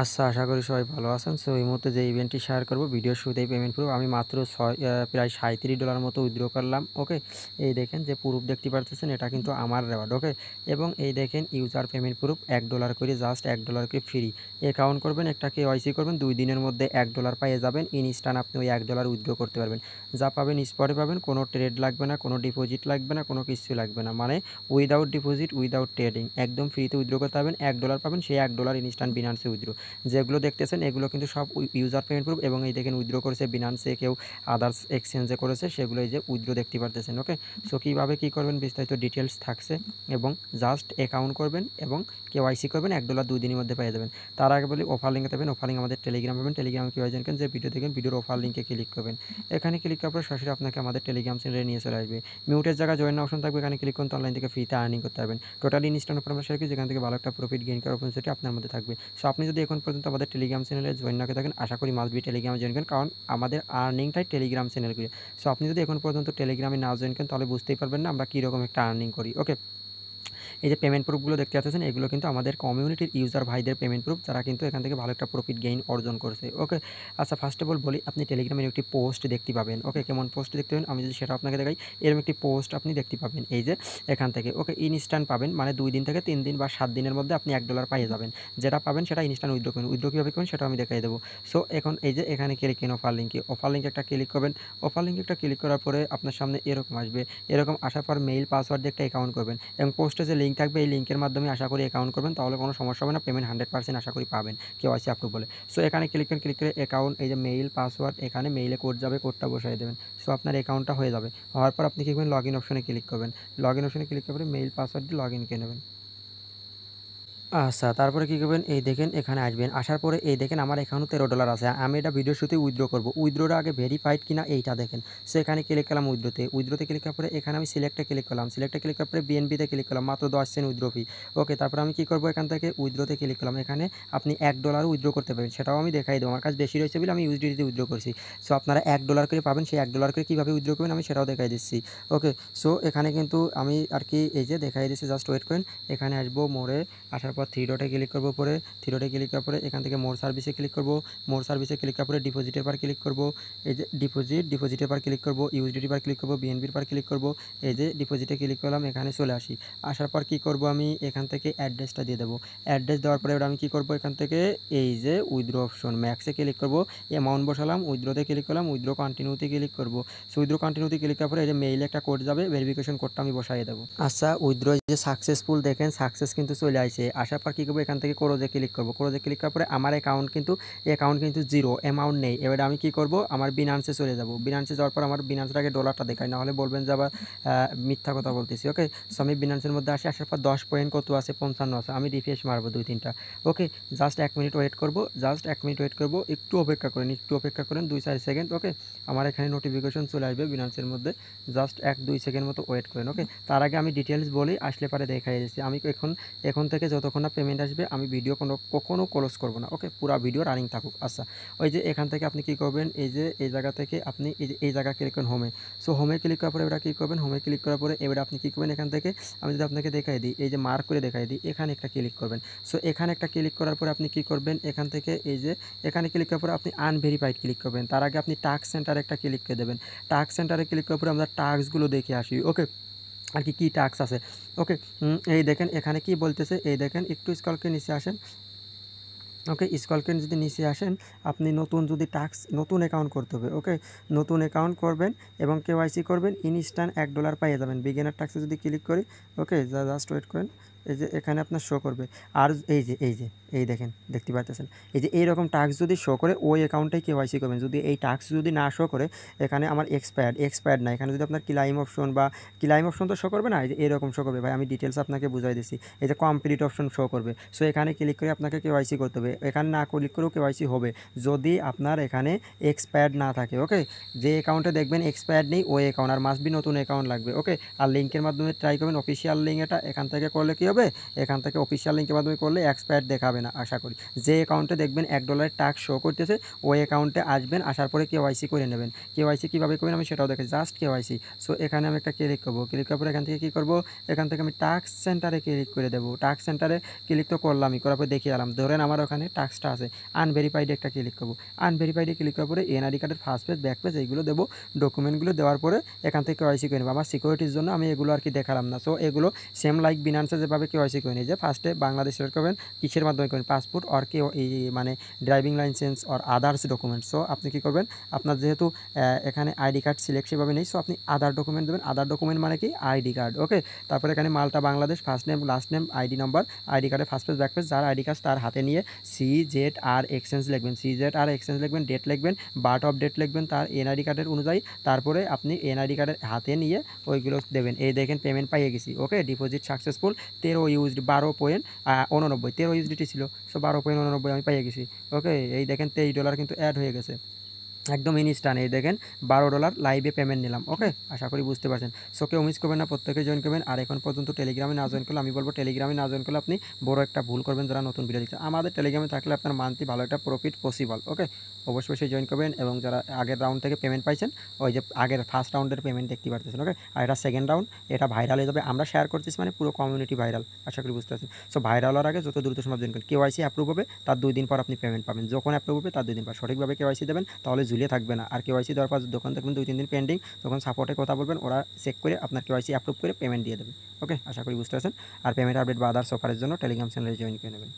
আচ্ছা, আশা করি সবাই ভালো আছেন। সো এই মুহূর্তে যে ইভেন্টটি শেয়ার করব, ভিডিওর শুরুতেই পেমেন্ট প্রুফ আমি মাত্র প্রায় $37 মতো উইথড্র করলাম। ওকে, এই দেখেন যে প্রুফ দেখতে পারতেছেন, এটা কিন্তু আমার রেওয়ার্ড। ওকে, এবং এই দেখেন ইউজার পেমেন্ট প্রুফ $1 করে, জাস্ট $1 করে ফ্রি। অ্যাকাউন্ট করবেন, একটা কেওয়াইসি করবেন, 2 দিনের মধ্যে $1 পেয়ে যাবেন। ইনস্ট্যান্ট আপনি ওই $1 উইথড্র করতে পারবেন। যা পাবেন স্পটে পাবেন, কোনো ট্রেড লাগবে না, কোনো ডিপোজিট লাগবে না, কোনো কিছু লাগবে না। মানে উইদাউট ডিপোজিট, উইদাউট ট্রেডিং, একদম ফ্রিতে উইথড্র করতে পারবেন। $1 পাবেন, সেই $1 ইনস্ট্যান্ট বিনান্সে উইথড্র। যেগুলো দেখতেছেন এগুলো কিন্তু সব ইউজার পেমেন্ট প্রুফ, এবং এই দেখেন উইথড্র করেছে বিনান্সে, কেউ আদার্স এক্সচেঞ্জে করেছে, সেগুলো এই যে উইথড্র দেখতে পারতেছেন। ওকে, সো কীভাবে কী করবেন বিস্তারিত ডিটেলস থাকছে, এবং জাস্ট অ্যাকাউন্ট করবেন এবং কেওয়াইসি করবেন, $1 2 দিনের মধ্যে পেয়ে যাবেন। তার আগে বলি অফার লিঙ্কে দেবেন, অফার লিঙ্ক আমাদের টেলিগ্রাম পাবেন। টেলিগ্রামে কীভাবে জানবেন, যে ভিডিও দেখেন ভিডিওর অফার লিঙ্কে ক্লিক করবেন। এখানে ক্লিক করার পর সরাসরি আপনাকে আমাদের টেলিগ্রাম চ্যানেলে নিয়ে চলে আসবে। মিউটের জায়গায় জয়েন অপশন থাকবে, এখানে ক্লিক করুন, অনলাইন থেকে ফ্রিতে আর্নিং করতে পারবেন। টোটালি ইনস্ট্যান্ট অফার আমরা শেয়ার করি, যেখান থেকে ভালো একটা প্রফিট গেইন করার অপরচুনিটি আপনার মধ্যে থাকবে। সো আপনি যদি এখন পর্যন্ত আমাদের টেলিগ্রাম চ্যানেলে জয়েন না করে থাকেন, আশা করি মাস্ট বি টেলিগ্রামে জয়েন করেন, কারণ আমাদের আর্নিংটাই টেলিগ্রাম চ্যানেল করে। সো আপনি যদি এখন পর্যন্ত টেলিগ্রামে না জয়েন করেন, তাহলে বুঝতেই পারবেন না আমরা কীরকম একটা আর্নিং করি। ওকে, এই যে পেমেন্ট প্রুফগুলো দেখতে পাচ্ছেন, এগুলো কিন্তু আমাদের কমিউনিটির ইউজার ভাইদের পেমেন্ট প্রুফ, যারা কিন্তু এখান থেকে ভালো একটা প্রফিট গেইন অর্জন করছে। ওকে, আচ্ছা ফার্স্ট অফ অল বলি, আপনি টেলিগ্রামের একটি পোস্ট দেখতে পাবেন। ওকে, কেমন পোস্ট দেখতে পাবেন আমি যদি সেটা আপনাকে দেখাই, এরকম একটি পোস্ট আপনি দেখতে পাবেন এই যে এখান থেকে। ওকে, ইনস্ট্যান্ট পাবেন, মানে 2 দিন থেকে 3 দিন বা 7 দিনের মধ্যে আপনি $1 পেয়ে যাবেন। যেটা পাবেন সেটা ইনস্ট্যান্ট উইথড্র করবেন। উইথড্র কীভাবে করবেন সেটা আমি দেখাই দেবো। সো এখন এই যে এখানে ক্লিক করুন অফার লিঙ্কে, অফার লিঙ্কে একটা ক্লিক করবেন। অফার লিঙ্কে একটা ক্লিক করার পরে আপনার সামনে এরকম আসবে। এরকম আসার পর মেইল পাসওয়ার্ড দিয়ে একটা অ্যাকাউন্ট করবেন, এবং পোস্টে যে লিঙ্ক থাকবে এই লিঙ্কের মাধ্যমে আশা করি অ্যাকাউন্ট করবেন, তাহলে কোনো সমস্যা হবে না। পেমেন্ট 100% আশা করি পাবেন, কেওয়াইসি অ্যাপ্রুভ বলে। সো এখানে ক্লিক করেন, ক্লিক করে অ্যাকাউন্ট, এই যে মেইল পাসওয়ার্ড, এখানে মেইলে কোড যাবে, কোডটা বসাই দেবেন। সো আপনার অ্যাকাউন্টটা হয়ে যাবে। হওয়ার পর আপনি কী করবেন, লগ ইন অপশনে ক্লিক করবেন। লগ ইন অপশনে ক্লিক করে মেইল পাসওয়ার্ড দিয়ে লগ ইন করে নেবেন। আচ্ছা, তারপরে কী করবেন, এই দেখেন এখানে আসবেন। আসার পরে এই দেখেন আমার এখানেও $13 আছে। আমি এটা ভিডিওর শুরুতেই উইথড্র করব। উইথড্রটা আগে ভেরিফাইড কিনা এইটা দেখেন। সো এখানে ক্লিক করলাম উইথড্রতে। উইথড্রতে ক্লিক করার পরে এখানে আমি সিলেক্টে ক্লিক করলাম। সিলেক্টে ক্লিক করার পরে বিএনপিতে ক্লিক করলাম। মাত্র 10 সেন্ট উইথড্র ফি। ওকে, তারপরে আমি কী করব, এখান থেকে উইথড্রতে ক্লিক করলাম। এখানে আপনি $1 উইথড্র করতে পারবেন, সেটাও আমি দেখাই দেবো। আমার কাছে বেশি রয়েছে বলে আমি ইউএসডিটিতে উইথড্র করছি। সো আপনারা $1 করে পাবেন, সেই $1 করে কীভাবে উইথড্র করবেন আমি সেটাও দেখাই দিচ্ছি। ওকে, সো এখানে কিন্তু আমি আর কি এই যে দেখাই দিচ্ছি, জাস্ট ওয়েট করেন। এখানে আসবো মোড়ে, আসার পর 3 ডটে ক্লিক করব। পরে 3 ডটে ক্লিক করার পরে এখান থেকে মোর সার্ভিসে ক্লিক করব। মোর সার্ভিসে ক্লিক করার পরে ডিপোজিটের পার ক্লিক করব। এই যে ডিপোজিটের পার ক্লিক করব, ইউএসডিটি পার ক্লিক করব, বিএনপির পার ক্লিক করব। এই যে ডিপোজিটে ক্লিক করলাম, এখানে চলে আসি। আসার পর কী করব, আমি এখান থেকে অ্যাড্রেসটা দিয়ে দেবো। অ্যাড্রেস দেওয়ার পরে আমি কী করব, এখান থেকে এই যে উইথড্র অপশন ম্যাক্সে ক্লিক করব। অ্যামাউন্ট বসালাম, উইথড্রতে ক্লিক করলাম, উইথড্র কন্টিনিউতে ক্লিক করব। সো উইথড্র কন্টিনিউতে ক্লিক করার পরে এই যে মেইলে একটা কোড যাবে, ভেরিফিকেশন কোডটা আমি বসাই দেবো। আচ্ছা, উইথড্র যে সাকসেসফুল, দেখেন সাকসেস কিন্তু চলে আসে। আসার পর কী করবো, এখান থেকে ক্লোজে ক্লিক করব। ক্লোজে ক্লিক করার পরে আমার অ্যাকাউন্ট কিন্তু জিরো, অ্যামাউন্ট নেই। এবারে আমি কী করব, আমার বিনান্সে চলে যাব। বিনান্সে যাওয়ার পর আমার বিনান্সের আগে ডলারটা দেখাই, নাহলে বলবেন যে আবার মিথ্যা কথা বলতেছি। ওকে, সো আমি বিনান্সের মধ্যে আসি। আসার পর 10 পয়েন্ট কত আছে, 55 আছে। আমি রিফ্রেশ মারবো 2-3টা। ওকে, জাস্ট 1 মিনিট ওয়েট করব, জাস্ট 1 মিনিট ওয়েট করব। একটু অপেক্ষা করেন, একটু অপেক্ষা করেন 2-4 সেকেন্ড। ওকে, আমার এখানে নোটিফিকেশন চলে আসবে বিনান্সের মধ্যে, জাস্ট 1-2 সেকেন্ড মতো ওয়েট করেন। ওকে, তার আগে আমি ডিটেলস বলি, আসলে পরে দেখাই দিচ্ছি। আমি এখন থেকে যতক্ষণ না পেমেন্ট আসবে আমি ভিডিও কখনো ক্লোজ করব না। ওকে, পুরো ভিডিও রানিং থাকুক। আচ্ছা, ওই যে এখান থেকে আপনি কী করবেন, এই যে এই জায়গা থেকে আপনি এই জায়গা ক্লিক করেন হোমে। সো হোমে ক্লিক করার পরে এবার কী করবেন, হোমে ক্লিক করার পরে এবার আপনি কী করবেন, এখান থেকে আমি যদি আপনাকে দেখাই দিই, এই যে মার্ক করে দেখাই দিই, এখানে একটা ক্লিক করবেন। সো এখানে একটা ক্লিক করার পরে আপনি কী করবেন, এখান থেকে এই যে এখানে ক্লিক করার পরে আপনি আনভেরিফাইড ক্লিক করবেন। তার আগে আপনি টাস্ক সেন্টারে একটা ক্লিক করে দেবেন। টাস্ক সেন্টারে ক্লিক করার পরে আমরা টাস্কগুলো দেখে আসি। ওকে, আর কি টাস্ক আছে। ওকে, এই দেখেন এখানে কি বলতেছে, এই দেখেন একটু স্ক্রল করে নিচে আসেন। ওকে, স্ক্রল করে যদি নিচে আসেন, আপনি নতুন যদি নতুন অ্যাকাউন্ট করতে হবে। ওকে, নতুন অ্যাকাউন্ট করবেন এবং কেওয়াইসি করবেন, ইনস্ট্যান্ট $1 পেয়ে যাবেন। বিগিনার টাস্কে যদি ক্লিক করি, ওকে জাস্ট ওয়েট করেন। এই যে এখানে আপনার শো করবে। আর এই দেখেন, দেখতে পাচ্ছেন এই যে এইরকম টাস্ক যদি শো করে, ওই অ্যাকাউন্টটাই কেওয়াইসি করবেন। যদি এই টাস্ক যদি না শো করে, এখানে আমার এক্সপায়ার্ড না, এখানে যদি আপনার ক্লাইম অপশন তো শো করবে না, এই যে এরকম শো করবে। ভাই আমি ডিটেলস আপনাকে বুঝাই দিচ্ছি। এই যে কমপ্লিট অপশন শো করবে। সো এখানে ক্লিক করে আপনাকে কেওয়াইসি করতে হবে। এখানে না ক্লিক করেও কেওয়াইসি হবে, যদি আপনার এখানে এক্সপায়ার্ড না থাকে। ওকে, যে অ্যাকাউন্টে দেখবেন এক্সপায়ার্ড নেই, ওই অ্যাকাউন্ট আর মাস্ট বি নতুন অ্যাকাউন্ট লাগবে। ওকে, আর লিঙ্কের মাধ্যমে ট্রাই করবেন, অফিসিয়াল লিঙ্ক এটা। এখান থেকে করলে কী হবে, হবে এখান থেকে অফিসিয়াল লিঙ্কের মাধ্যমে করলে এক্সপায়ার দেখাবে না আশা করি। যে অ্যাকাউন্টে দেখবেন $1 টাস্ক শো করতেছে ওই অ্যাকাউন্টে আসবেন, আসার পরে কেওয়াইসি করে নেবেন। কেওয়াইসি কীভাবে করবেন আমি সেটাও দেখে জাস্ট কেওয়াইসি। সো এখানে আমি একটা ক্লিক করবো, ক্লিক করার পরে এখান থেকে কী করবো, এখান থেকে আমি টাস্ক সেন্টারে ক্লিক করে দেবো। টাস্ক সেন্টারে ক্লিক তো করলামই, করার পরে দেখিয়ে এলাম, ধরেন আমার ওখানে টাস্কটা আছে, আনভেরিফাইডে একটা ক্লিক করবো। আনভেরিফাইডে ক্লিক করার পরে এনআইডি কার্ডের ফার্স্ট পেজ ব্যাক পেজ এইগুলো দেবো, ডকুমেন্টগুলো দেওয়ার পরে এখান থেকে কেওয়াইসি করে নেবো। আমার সিকিউরিটির জন্য আমি এগুলো আর কি দেখালাম না। সো এগুলো সেম লাইক বিনান্সে যেভাবে কেওয়াইসি করে নিই, যে ফার্স্টে বাংলাদেশ সিলেক্ট করবেন, কিসের মাধ্যমে করবেন, পাসপোর্ট অর কেউ এই মানে driving licence or others document. So আপনি কী করবেন, আপনার যেহেতু এখানে আইডি কার্ড সিলেক্ট সেভাবে নেই, সো আপনি আদার ডকুমেন্ট দেবেন। আদার ডকুমেন্ট মানে কি আইডি কার্ড, ওকে। তারপরে এখানে মালটা Bangladesh, first name last name ID number, ID কার্ডের ফার্স্ট পেজ ব্যাক পেজ, যার আইডি কার্ড তার হাতে নিয়ে CZR এক্সচেঞ্জ লিখবেন, CZR এক্সচেঞ্জ লিখবেন, ডেট লিখবেন, বার্থ অফ ডেট লিখবেন তার এনআইডি কার্ডের অনুযায়ী। তারপরে আপনি এনআইডি কার্ডের হাতে নিয়ে ওইগুলো দেবেন। এই দেখেন পেমেন্ট পাইয়ে গেছি, ওকে। ডিপোজিট সাকসেসফুল, 13 ইউএসডি, 12.89, 13 ইউএসডিটি ছিল, সো 12.89 আমি পাইয়ে গেছি, ওকে। এই দেখেন $23 কিন্তু অ্যাড হয়ে গেছে একদম ইনস্ট্যান্ট। এই দেখেন $12 লাইভে পেমেন্ট নিলাম, ওকে। আশা করি বুঝতে পারছেন। সো কেউ মিস করবেন না, প্রত্যেকে জয়েন করবেন। আর এখন পর্যন্ত টেলিগ্রামে না জয়েন করলে আমি বলবো টেলিগ্রামে না জয়েন করলে আপনি বড় একটা ভুল করবেন যারা নতুন ভিডিও দিচ্ছে। আমাদের টেলিগ্রামে থাকলে আপনার মান্থলি ভালো একটা প্রফিট পসিবল, ওকে। অবশ্যই জয়েন করবেন। এবং যারা আগের রাউন্ড থেকে পেমেন্ট পাইছেন, ওই যে আগের ফার্স্ট রাউন্ডের পেমেন্ট দেখতে পারতেছেন, ওকে। আর এটা সেকেন্ড রাউন্ড, এটা ভাইরাল হয়ে যাবে, আমরা শেয়ার করতেছি মানে পুরো কমিউনিটি ভাইরাল, আশা করি বুঝতে পারছেন। সো ভাইরাল হওয়ার আগে যত দ্রুত সম্ভব জয়েন করেন। কেওয়াইসি অ্যাপ্রুভ হবে তার 2 দিন পর আপনি পেমেন্ট পাবেন, যখন অ্যাপ্রুভ হবে তার 2 দিন পর। সঠিকভাবে কেওয়াইসি দেবেন, তাহলে ঝুলিয়ে থাকবে না। আর কেওয়াইসি দেওয়ার পর যখন দেখবেন 2-3 দিন পেন্ডিং, তখন সাপোর্টে কথা বলবেন, ওরা চেক করে আপনার কেওয়াইসি অ্যাপ্রুভ করে পেমেন্ট দিয়ে দেবে, ওকে। আশা করি বুঝতে পারছেন। আর পেমেন্ট আপডেট বা আদার্স অফারের জন্য টেলিগ্রাম চ্যানেলে জয়েন করে নেবেন।